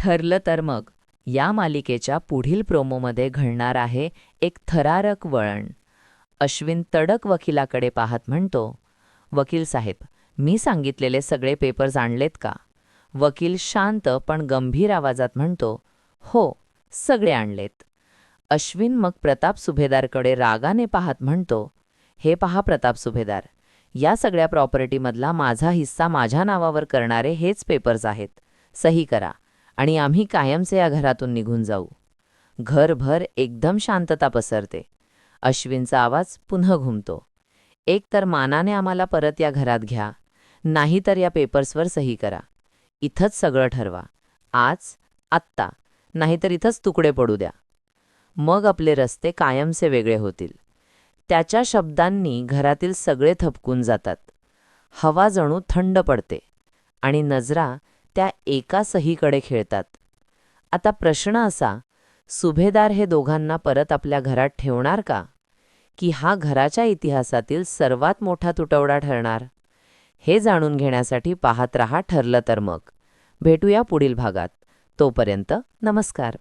ठरलं तर मग या मालिकेच्या पुढील प्रोमोमध्ये घडणार आहे एक थरारक वळण. अश्विन तडक वकिलाकडे पाहत म्हणतो, "वकील साहेब, मी सांगितलेले सगळे पेपर्स आणलेत का?" वकील शांत पण गंभीर आवाजात म्हणतो, "हो, सगळे आणलेत." अश्विन मग प्रताप सुभेदारकडे रागाने पाहत म्हणतो, "हे पहा प्रताप सुभेदार, या सगळ्या प्रॉपर्टीमधला माझा हिस्सा माझ्या नावावर करणारे हेच पेपर्स आहेत. सही करा आणि आम्ही कायमचे या घरातून निघून जाऊ." घरभर एकदम शांतता पसरते. अश्विनचा आवाज पुन्हा घुमतो, "एक तर मानाने आम्हाला परत या घरात घ्या, नाहीतर या पेपर्सवर सही करा. इथंच सगळं ठरवा. आज, आत्ता, नाहीतर इथंच तुकडे पडू द्या. मग आपले रस्ते कायमचे वेगळे होतील." त्याच्या शब्दांनी घरातील सगळे थबकून जातात. हवा जणू थंड पडते आणि नजरा त्या एका सहीकडे खेळतात. आता प्रश्न असा, सुभेदार हे दोघांना परत आपल्या घरात ठेवणार का? की हा घराच्या इतिहासातील सर्वात मोठा तुटवडा ठरणार? हे जाणून घेण्यासाठी पाहत रहा ठरलं तर मग. भेटूया पुढील भागात. तोपर्यंत नमस्कार.